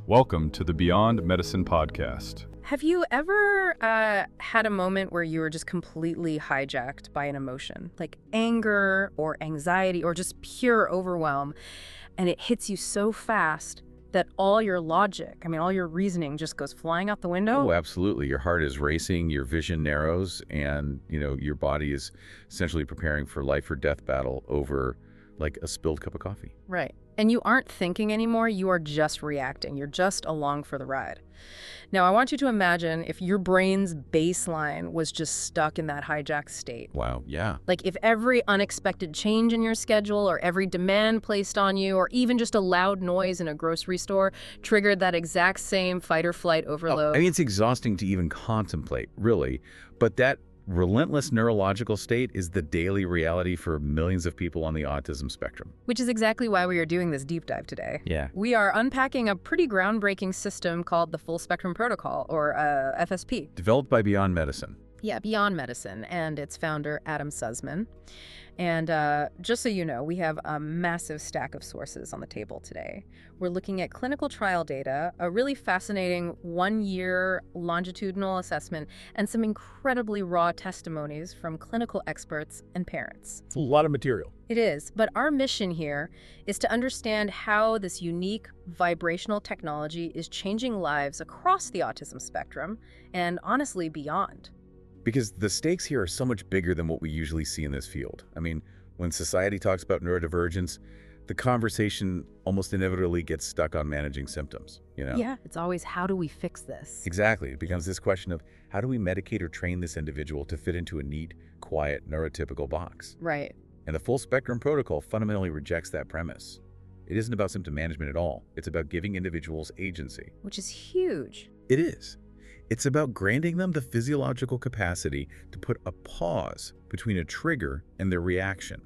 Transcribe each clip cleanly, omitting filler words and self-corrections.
Welcome to the Beyond Medicine podcast. Have you ever had a moment where you were just completely hijacked by an emotion, like anger or anxiety or just pure overwhelm, and it hits you so fast that all your logic, all your reasoning just goes flying out the window? Oh, absolutely. Your heart is racing, your vision narrows, and, your body is essentially preparing for life or death battle over like a spilled cup of coffee. Right. And you aren't thinking anymore, you are just reacting. You're just along for the ride. Now, I want you to imagine if your brain's baseline was just stuck in that hijacked state. Wow, yeah. Like if every unexpected change in your schedule or every demand placed on you or even just a loud noise in a grocery store triggered that exact same fight or flight overload. It's exhausting to even contemplate, really. But that relentless neurological state is the daily reality for millions of people on the autism spectrum. Which is exactly why we are doing this deep dive today. Yeah. We are unpacking a pretty groundbreaking system called the Full Spectrum Protocol, or FSP. Developed by Beyond Medicine. Yeah, Beyond Medicine, and its founder, Adam Suzman. And just so you know, we have a massive stack of sources on the table today. We're looking at clinical trial data, a really fascinating one-year longitudinal assessment, and some incredibly raw testimonies from clinical experts and parents. It's a lot of material. It is, but our mission here is to understand how this unique vibrational technology is changing lives across the autism spectrum, and honestly, beyond. Because the stakes here are so much bigger than what we usually see in this field. When society talks about neurodivergence, the conversation almost inevitably gets stuck on managing symptoms, Yeah, it's always, how do we fix this? Exactly. It becomes this question of how do we medicate or train this individual to fit into a neat, quiet, neurotypical box? Right. And the Full Spectrum Protocol fundamentally rejects that premise. It isn't about symptom management at all. It's about giving individuals agency. Which is huge. It is. It's about granting them the physiological capacity to put a pause between a trigger and their reaction,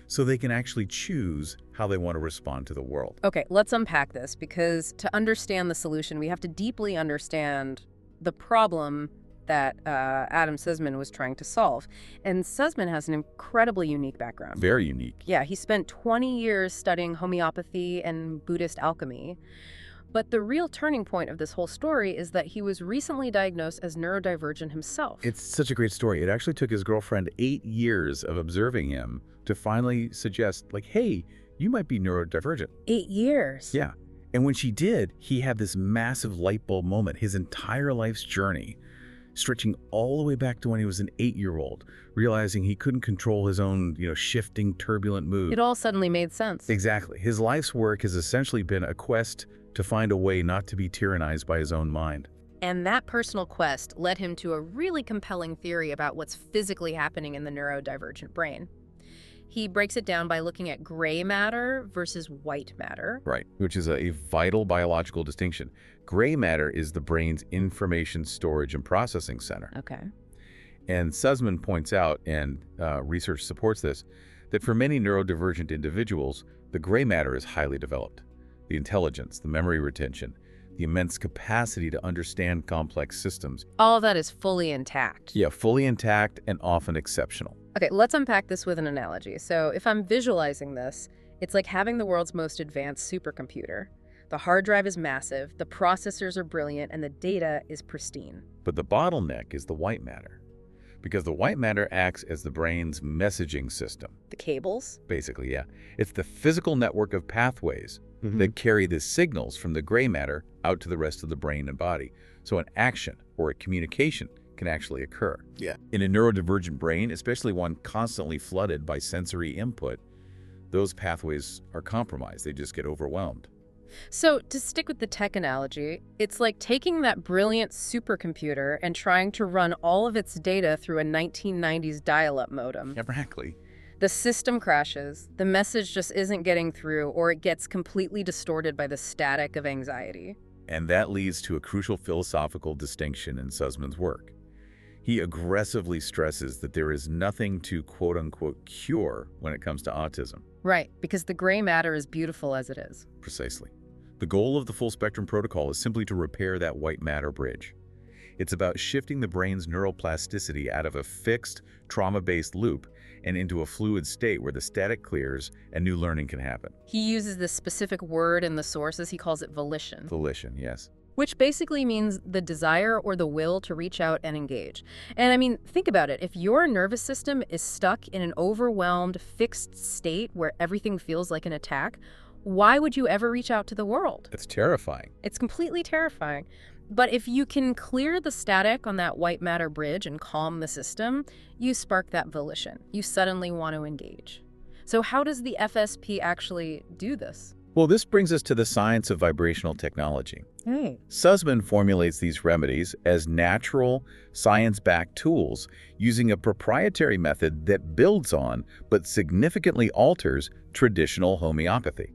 so they can actually choose how they want to respond to the world. Okay, let's unpack this, because to understand the solution, we have to deeply understand the problem that Adam Suzman was trying to solve. And Suzman has an incredibly unique background. Very unique. Yeah, he spent 20 years studying homeopathy and Buddhist alchemy. But the real turning point of this whole story is that he was recently diagnosed as neurodivergent himself. It's such a great story. It actually took his girlfriend 8 years of observing him to finally suggest, hey, you might be neurodivergent. 8 years? Yeah. And when she did, he had this massive light bulb moment. His entire life's journey, stretching all the way back to when he was an 8-year-old, realizing he couldn't control his own, shifting, turbulent mood. It all suddenly made sense. Exactly. His life's work has essentially been a quest to find a way not to be tyrannized by his own mind. And that personal quest led him to a really compelling theory about what's physically happening in the neurodivergent brain. He breaks it down by looking at gray matter versus white matter. Right, which is a vital biological distinction. Gray matter is the brain's information storage and processing center. Okay. And Suzman points out, and research supports this, that for many neurodivergent individuals, the gray matter is highly developed. The intelligence, the memory retention, the immense capacity to understand complex systems. All of that is fully intact. Yeah, fully intact and often exceptional. Okay, let's unpack this with an analogy. So if I'm visualizing this, it's like having the world's most advanced supercomputer. The hard drive is massive, the processors are brilliant, and the data is pristine. But the bottleneck is the white matter, because the white matter acts as the brain's messaging system. The cables? Basically, yeah. It's the physical network of pathways that carry the signals from the gray matter out to the rest of the brain and body. So an action or a communication can actually occur. Yeah. In a neurodivergent brain, especially one constantly flooded by sensory input, those pathways are compromised. They just get overwhelmed. So to stick with the tech analogy, it's like taking that brilliant supercomputer and trying to run all of its data through a 1990s dial-up modem. Exactly. The system crashes, the message just isn't getting through, or it gets completely distorted by the static of anxiety. And that leads to a crucial philosophical distinction in Suzman's work. He aggressively stresses that there is nothing to quote-unquote cure when it comes to autism. Right, because the gray matter is beautiful as it is. Precisely. The goal of the Full Spectrum Protocol is simply to repair that white matter bridge. It's about shifting the brain's neuroplasticity out of a fixed, trauma-based loop and into a fluid state where the static clears and new learning can happen. He uses this specific word in the sources. He calls it volition. Volition, yes. Which basically means the desire or the will to reach out and engage. And I mean, think about it. If your nervous system is stuck in an overwhelmed, fixed state where everything feels like an attack, why would you ever reach out to the world? It's terrifying. It's completely terrifying. But if you can clear the static on that white matter bridge and calm the system, you spark that volition. You suddenly want to engage. So how does the FSP actually do this? Well, this brings us to the science of vibrational technology. Hey. Suzman formulates these remedies as natural, science-backed tools using a proprietary method that builds on, but significantly alters, traditional homeopathy.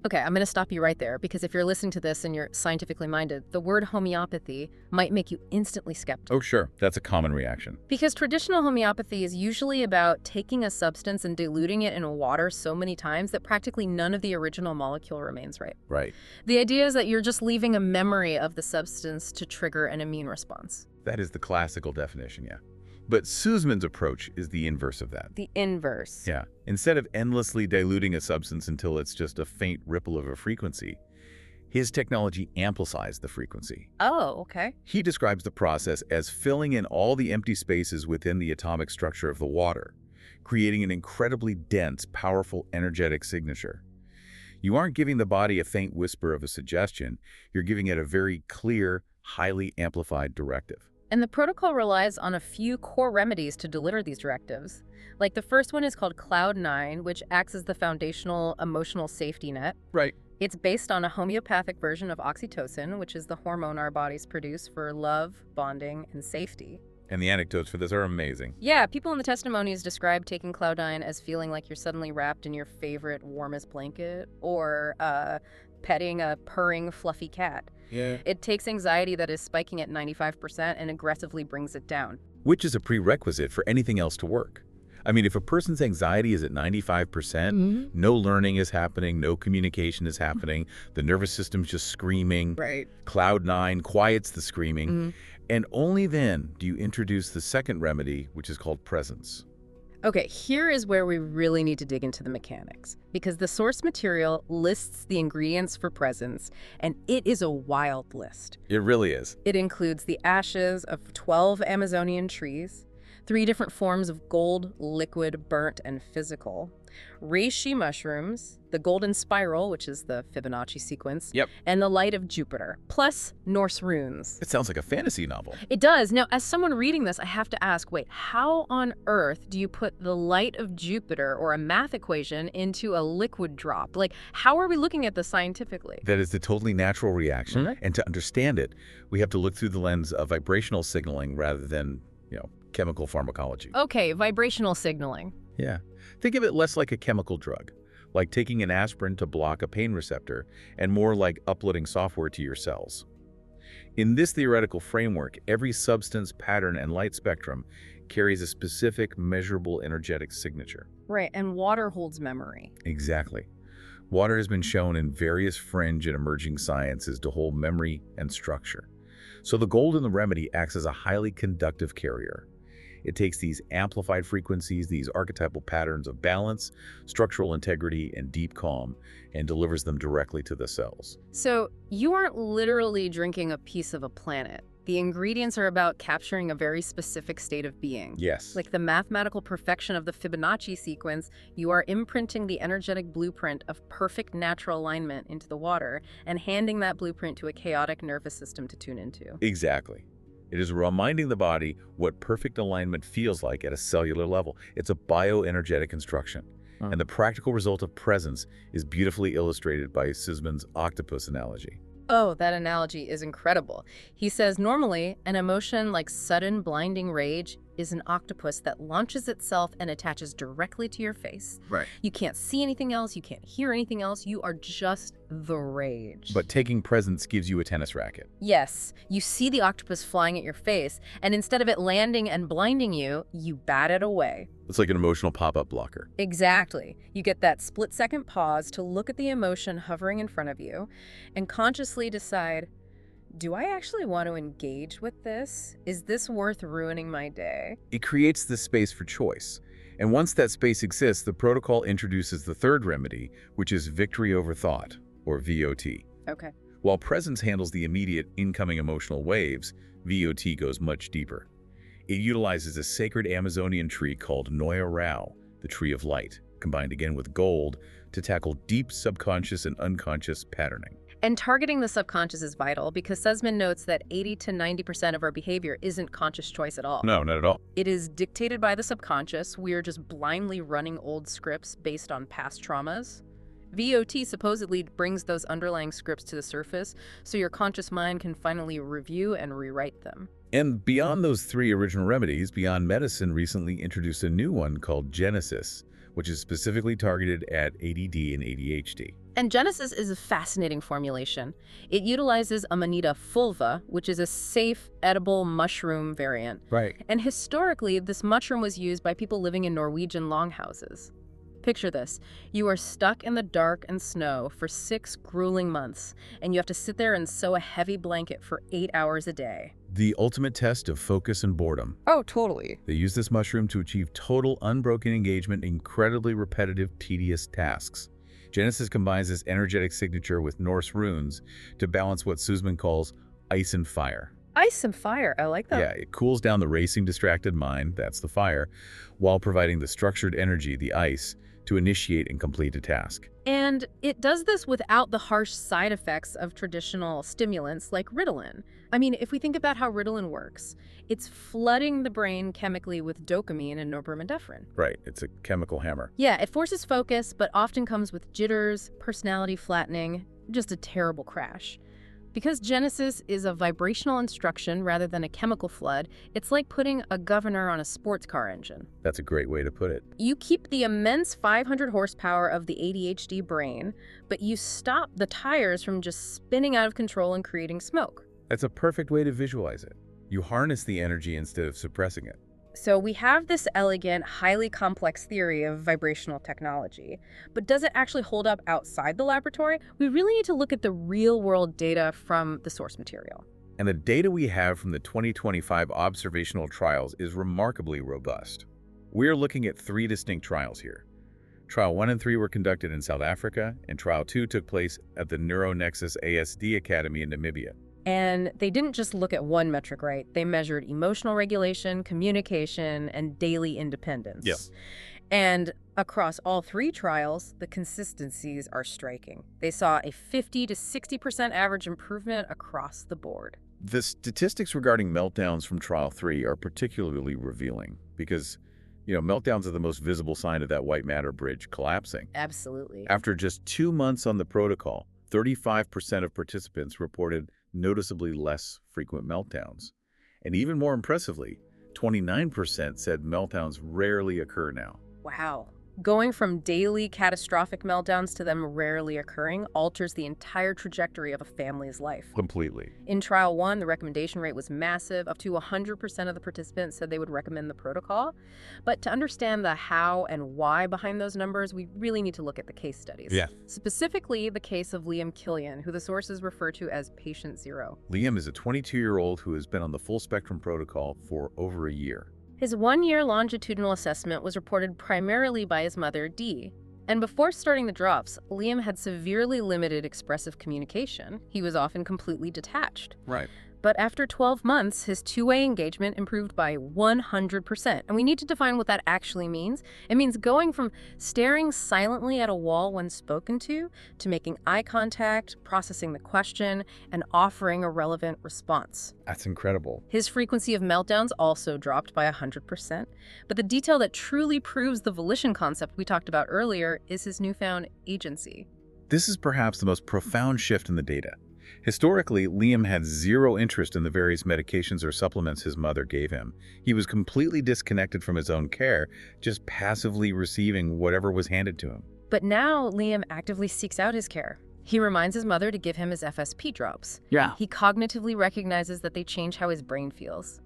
Okay, I'm going to stop you right there, because if you're listening to this and you're scientifically minded, the word homeopathy might make you instantly skeptical. Oh, sure. That's a common reaction. Because traditional homeopathy is usually about taking a substance and diluting it in water so many times that practically none of the original molecule remains, right? Right. The idea is that you're just leaving a memory of the substance to trigger an immune response. That is the classical definition, yeah. But Suzman's approach is the inverse of that. The inverse. Yeah. Instead of endlessly diluting a substance until it's just a faint ripple of a frequency, his technology amplifies the frequency. Oh, okay. He describes the process as filling in all the empty spaces within the atomic structure of the water, creating an incredibly dense, powerful, energetic signature. You aren't giving the body a faint whisper of a suggestion, you're giving it a very clear, highly amplified directive. And the protocol relies on a few core remedies to deliver these directives. Like the first one is called Cloud9, which acts as the foundational emotional safety net. Right. It's based on a homeopathic version of oxytocin, which is the hormone our bodies produce for love, bonding, and safety. And the anecdotes for this are amazing. Yeah, people in the testimonies describe taking Cloud9 as feeling like you're suddenly wrapped in your favorite warmest blanket, or petting a purring, fluffy cat. Yeah. It takes anxiety that is spiking at 95% and aggressively brings it down. Which is a prerequisite for anything else to work. I mean, if a person's anxiety is at 95%, no learning is happening, no communication is happening, the nervous system's just screaming. Right. Cloud9 quiets the screaming. And only then do you introduce the second remedy, which is called presence. Okay, here is where we really need to dig into the mechanics, because the source material lists the ingredients for presence, and it is a wild list. It really is. It includes the ashes of 12 Amazonian trees, 3 different forms of gold, liquid, burnt, and physical, reishi mushrooms, the golden spiral, which is the Fibonacci sequence, and the light of Jupiter, plus Norse runes. It sounds like a fantasy novel. It does. Now, as someone reading this, I have to ask, wait, how on earth do you put the light of Jupiter or a math equation into a liquid drop? Like, how are we looking at this scientifically? That is the totally natural reaction. And to understand it, we have to look through the lens of vibrational signaling rather than, chemical pharmacology. Okay, vibrational signaling. Yeah. Think of it less like a chemical drug, like taking an aspirin to block a pain receptor, and more like uploading software to your cells. In this theoretical framework, every substance, pattern, and light spectrum carries a specific, measurable energetic signature. Right, and water holds memory. Exactly. Water has been shown in various fringe and emerging sciences to hold memory and structure. So the gold in the remedy acts as a highly conductive carrier. It takes these amplified frequencies, these archetypal patterns of balance, structural integrity, and deep calm, and delivers them directly to the cells. So you aren't literally drinking a piece of a planet. The ingredients are about capturing a very specific state of being. Yes. Like the mathematical perfection of the Fibonacci sequence, you are imprinting the energetic blueprint of perfect natural alignment into the water and handing that blueprint to a chaotic nervous system to tune into. Exactly. It is reminding the body what perfect alignment feels like at a cellular level. It's a bioenergetic instruction. And the practical result of presence is beautifully illustrated by Suzman's octopus analogy. Oh, that analogy is incredible. He says normally an emotion like sudden blinding rage is an octopus that launches itself and attaches directly to your face. Right. You can't see anything else, you can't hear anything else, you are just the rage. But taking presence gives you a tennis racket. Yes, you see the octopus flying at your face, and instead of it landing and blinding you, you bat it away. It's like an emotional pop-up blocker. Exactly. You get that split-second pause to look at the emotion hovering in front of you and consciously decide, do I actually want to engage with this? Is this worth ruining my day? It creates this space for choice. And once that space exists, the protocol introduces the third remedy, which is victory over thought, or VOT. Okay. While presence handles the immediate incoming emotional waves, VOT goes much deeper. It utilizes a sacred Amazonian tree called Noyorao, the tree of light, combined again with gold, to tackle deep subconscious and unconscious patterning. And targeting the subconscious is vital because Suzman notes that 80 to 90% of our behavior isn't conscious choice at all. No, not at all. It is dictated by the subconscious. We are just blindly running old scripts based on past traumas. VOT supposedly brings those underlying scripts to the surface so your conscious mind can finally review and rewrite them. And beyond those three original remedies, Beyond Medicine recently introduced a new one called Genesis, which is specifically targeted at ADD and ADHD. And Genesis is a fascinating formulation. It utilizes Amanita fulva, which is a safe, edible mushroom variant. Right. And historically, this mushroom was used by people living in Norwegian longhouses. Picture this. You are stuck in the dark and snow for 6 grueling months, and you have to sit there and sew a heavy blanket for 8 hours a day. The ultimate test of focus and boredom. Oh, totally. They use this mushroom to achieve total unbroken engagement in incredibly repetitive, tedious tasks. Genesis combines this energetic signature with Norse runes to balance what Suzman calls ice and fire. Ice and fire, I like that. Yeah, it cools down the racing, distracted mind, that's the fire, while providing the structured energy, the ice, to initiate and complete a task. And it does this without the harsh side effects of traditional stimulants like Ritalin. I mean, if we think about how Ritalin works, it's flooding the brain chemically with dopamine and norepinephrine. Right, it's a chemical hammer. Yeah, it forces focus, but often comes with jitters, personality flattening, just a terrible crash. Because Genesis is a vibrational instruction rather than a chemical flood, it's like putting a governor on a sports car engine. That's a great way to put it. You keep the immense 500 horsepower of the ADHD brain, but you stop the tires from just spinning out of control and creating smoke. That's a perfect way to visualize it. You harness the energy instead of suppressing it. So we have this elegant, highly complex theory of vibrational technology, but does it actually hold up outside the laboratory? We really need to look at the real-world data from the source material. And the data we have from the 2025 observational trials is remarkably robust. We're looking at 3 distinct trials here. Trial 1 and 3 were conducted in South Africa, and Trial 2 took place at the NeuroNexus ASD Academy in Namibia. And they didn't just look at one metric, right? They measured emotional regulation, communication, and daily independence. Yes. And across all 3 trials, the consistencies are striking. They saw a 50 to 60% average improvement across the board. The statistics regarding meltdowns from Trial 3 are particularly revealing because, meltdowns are the most visible sign of that white matter bridge collapsing. Absolutely. After just 2 months on the protocol, 35% of participants reported noticeably less frequent meltdowns. And even more impressively, 29% said meltdowns rarely occur now. Wow. Going from daily catastrophic meltdowns to them rarely occurring alters the entire trajectory of a family's life. Completely. In Trial 1, the recommendation rate was massive. Up to 100% of the participants said they would recommend the protocol. But to understand the how and why behind those numbers, we really need to look at the case studies. Yeah. Specifically, the case of Liam Killian, who the sources refer to as Patient Zero. Liam is a 22-year-old who has been on the full spectrum protocol for over a year. His 1-year longitudinal assessment was reported primarily by his mother, Dee. And before starting the drops, Liam had severely limited expressive communication. He was often completely detached. Right. But after 12 months, his two-way engagement improved by 100%. And we need to define what that actually means. It means going from staring silently at a wall when spoken to making eye contact, processing the question, and offering a relevant response. That's incredible. His frequency of meltdowns also dropped by 100%. But the detail that truly proves the volition concept we talked about earlier is his newfound agency. This is perhaps the most profound shift in the data. Historically, Liam had zero interest in the various medications or supplements his mother gave him. He was completely disconnected from his own care, just passively receiving whatever was handed to him. But now Liam actively seeks out his care. He reminds his mother to give him his FSP drops. Yeah. He cognitively recognizes that they change how his brain feels.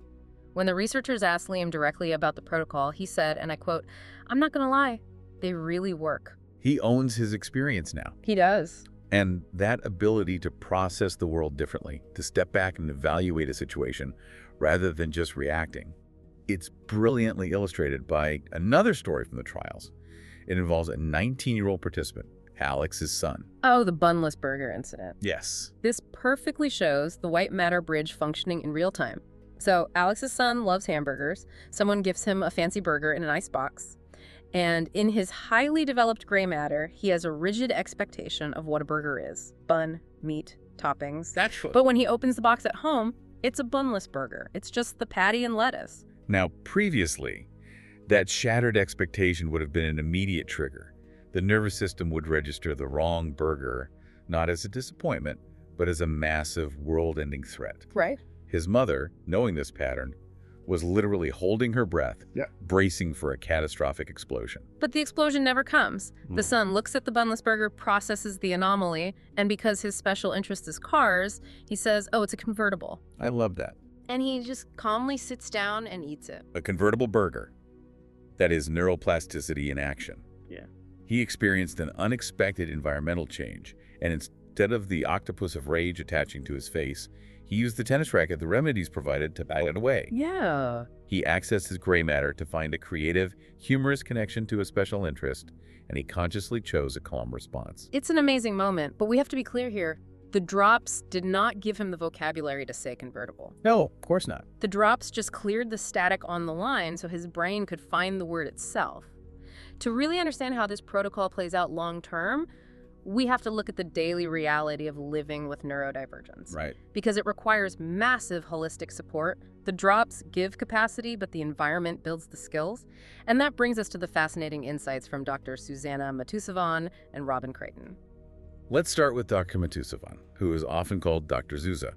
When the researchers asked Liam directly about the protocol, he said, and I quote, "I'm not gonna lie, they really work." He owns his experience now. He does. And that ability to process the world differently, to step back and evaluate a situation rather than just reacting, It's brilliantly illustrated by another story from the trials. It involves a 19-year-old participant, Alex's son. Oh, the bunless burger incident. Yes. This perfectly shows the white matter bridge functioning in real time. So Alex's son loves hamburgers. Someone gives him a fancy burger in an ice box. And in his highly developed gray matter, he has a rigid expectation of what a burger is. Bun, meat, toppings. That's what... But when he opens the box at home, it's a bunless burger. It's just the patty and lettuce. Now, previously, that shattered expectation would have been an immediate trigger. The nervous system would register the wrong burger, not as a disappointment, but as a massive world-ending threat. Right. His mother, knowing this pattern, was literally holding her breath, bracing for a catastrophic explosion. But the explosion never comes. The son looks at the bunless burger, processes the anomaly, and because his special interest is cars, he says, oh, it's a convertible. I love that. And he just calmly sits down and eats it. A convertible burger. That is neuroplasticity in action. Yeah. He experienced an unexpected environmental change, and instead of the octopus of rage attaching to his face, he used the tennis racket the remedies provided to bat it away. Yeah. He accessed his gray matter to find a creative, humorous connection to a special interest, and he consciously chose a calm response. It's an amazing moment, but we have to be clear here. The drops did not give him the vocabulary to say convertible. No, of course not. The drops just cleared the static on the line so his brain could find the word itself. To really understand how this protocol plays out long term, we have to look at the daily reality of living with neurodivergence. Right. Because it requires massive holistic support. The drops give capacity, but the environment builds the skills. And that brings us to the fascinating insights from Dr. Susanna Matusovan and Robin Creighton. Let's start with Dr. Matusovan, who is often called Dr. Zuza.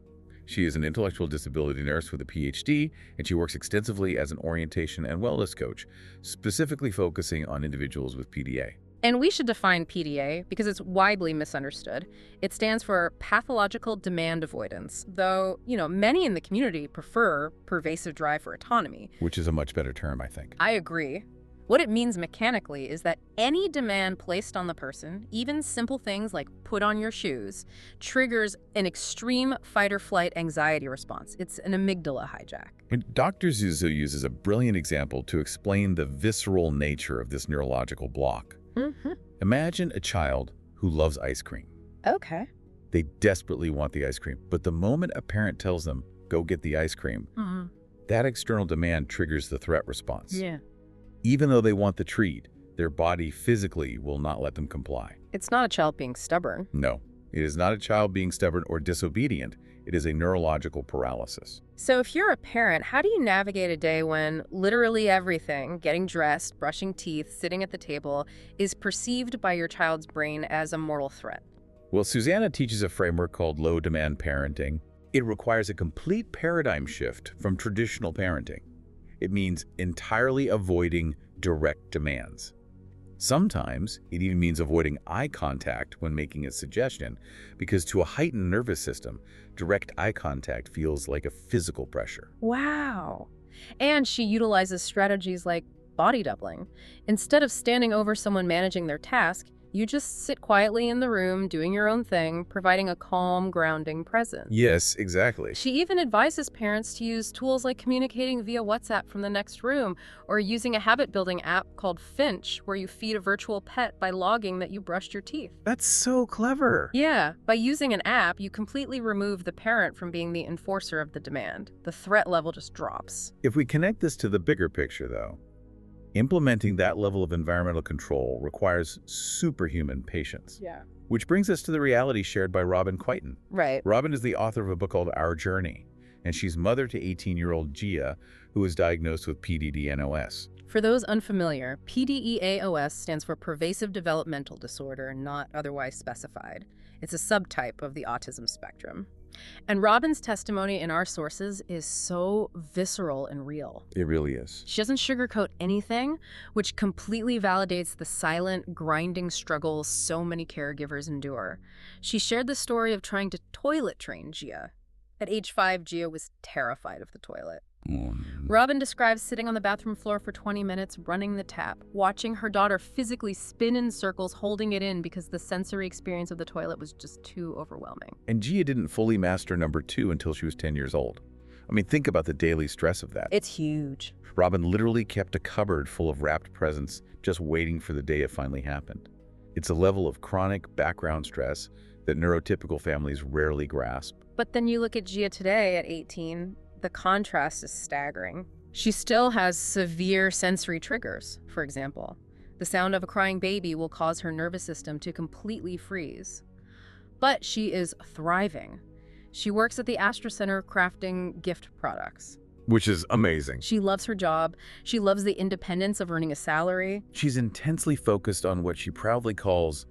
She is an intellectual disability nurse with a PhD, and she works extensively as an orientation and wellness coach, specifically focusing on individuals with PDA. And we should define PDA because it's widely misunderstood. It stands for pathological demand avoidance, though, many in the community prefer pervasive drive for autonomy. Which is a much better term, I think. I agree. What it means mechanically is that any demand placed on the person, even simple things like put on your shoes, triggers an extreme fight-or-flight anxiety response. It's an amygdala hijack. And Dr. Zuzu uses a brilliant example to explain the visceral nature of this neurological block. Imagine a child who loves ice cream. Okay. They desperately want the ice cream, but the moment a parent tells them, go get the ice cream, that external demand triggers the threat response. Yeah. Even though they want the treat, their body physically will not let them comply. It's not a child being stubborn. No, it is not a child being stubborn or disobedient. It is a neurological paralysis. So if you're a parent, how do you navigate a day when literally everything, getting dressed, brushing teeth, sitting at the table, is perceived by your child's brain as a mortal threat? Well, Susanna teaches a framework called low-demand parenting. It requires a complete paradigm shift from traditional parenting. It means entirely avoiding direct demands. Sometimes it even means avoiding eye contact when making a suggestion, because to a heightened nervous system, direct eye contact feels like a physical pressure. Wow. And she utilizes strategies like body doubling. Instead of standing over someone managing their task, you just sit quietly in the room doing your own thing, providing a calm, grounding presence. Yes, exactly. She even advises parents to use tools like communicating via WhatsApp from the next room, or using a habit-building app called Finch, where you feed a virtual pet by logging that you brushed your teeth. That's so clever. Yeah, by using an app, you completely remove the parent from being the enforcer of the demand. The threat level just drops. If we connect this to the bigger picture, though, implementing that level of environmental control requires superhuman patience. Yeah. Which brings us to the reality shared by Robin Creighton. Right. Robin is the author of a book called Our Journey, and she's mother to 18-year-old Gia, who was diagnosed with PDD-NOS. For those unfamiliar, PDE-AOS stands for Pervasive Developmental Disorder, not otherwise specified. It's a subtype of the autism spectrum. And Robin's testimony in our sources is so visceral and real. It really is. She doesn't sugarcoat anything, which completely validates the silent, grinding struggle so many caregivers endure. She shared the story of trying to toilet train Gia. At age 5, Gia was terrified of the toilet. Robin describes sitting on the bathroom floor for 20 minutes, running the tap, watching her daughter physically spin in circles, holding it in because the sensory experience of the toilet was just too overwhelming. And Gia didn't fully master number 2 until she was 10 years old. I mean, think about the daily stress of that. It's huge. Robin literally kept a cupboard full of wrapped presents just waiting for the day it finally happened. It's a level of chronic background stress that neurotypical families rarely grasp. But then you look at Gia today at 18, the contrast is staggering. She still has severe sensory triggers, for example. The sound of a crying baby will cause her nervous system to completely freeze. But she is thriving. She works at the Astra Center crafting gift products. Which is amazing. She loves her job. She loves the independence of earning a salary. She's intensely focused on what she proudly calls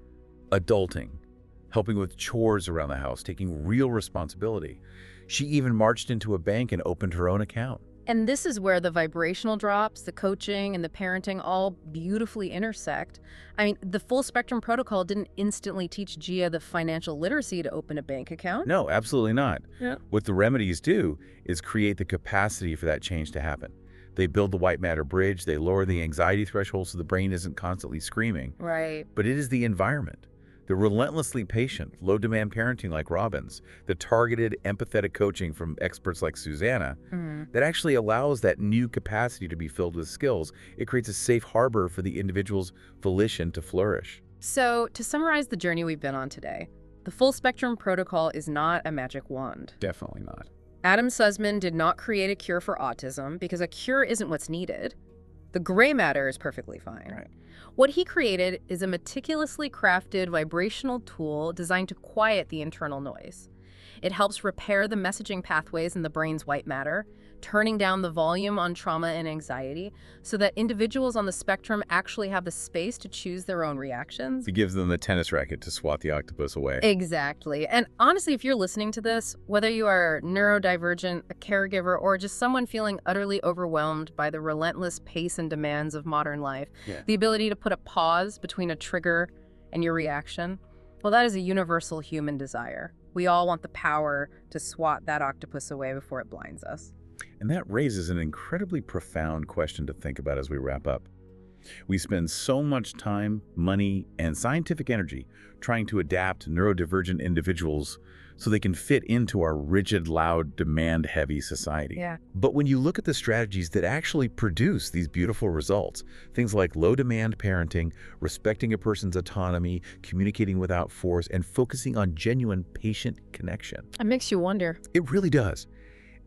adulting, helping with chores around the house, taking real responsibility. She even marched into a bank and opened her own account. And this is where the vibrational drops, the coaching, and the parenting all beautifully intersect. I mean, the full spectrum protocol didn't instantly teach Gia the financial literacy to open a bank account. No, absolutely not. Yeah. What the remedies do is create the capacity for that change to happen. They build the white matter bridge, they lower the anxiety threshold so the brain isn't constantly screaming. Right. But it is the environment, the relentlessly patient, low-demand parenting like Robin's, the targeted, empathetic coaching from experts like Susanna, that actually allows that new capacity to be filled with skills. It creates a safe harbor for the individual's volition to flourish. So, to summarize the journey we've been on today, the full spectrum protocol is not a magic wand. Definitely not. Adam Suzman did not create a cure for autism because a cure isn't what's needed. The gray matter is perfectly fine. Right. What he created is a meticulously crafted vibrational tool designed to quiet the internal noise. It helps repair the messaging pathways in the brain's white matter, turning down the volume on trauma and anxiety so that individuals on the spectrum actually have the space to choose their own reactions. It gives them the tennis racket to swat the octopus away. Exactly. And honestly, if you're listening to this, whether you are neurodivergent, a caregiver, or just someone feeling utterly overwhelmed by the relentless pace and demands of modern life, the ability to put a pause between a trigger and your reaction, well, that is a universal human desire. We all want the power to swat that octopus away before it blinds us. And that raises an incredibly profound question to think about as we wrap up. We spend so much time, money, and scientific energy trying to adapt neurodivergent individuals so they can fit into our rigid, loud, demand-heavy society. Yeah. But when you look at the strategies that actually produce these beautiful results, things like low-demand parenting, respecting a person's autonomy, communicating without force, and focusing on genuine patient connection. It makes you wonder. It really does.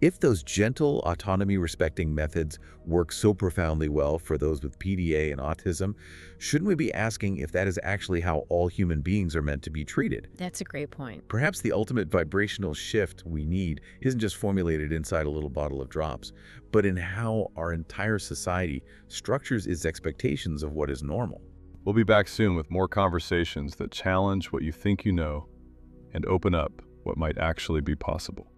If those gentle, autonomy-respecting methods work so profoundly well for those with PDA and autism, shouldn't we be asking if that is actually how all human beings are meant to be treated? That's a great point. Perhaps the ultimate vibrational shift we need isn't just formulated inside a little bottle of drops, but in how our entire society structures its expectations of what is normal. We'll be back soon with more conversations that challenge what you think you know and open up what might actually be possible.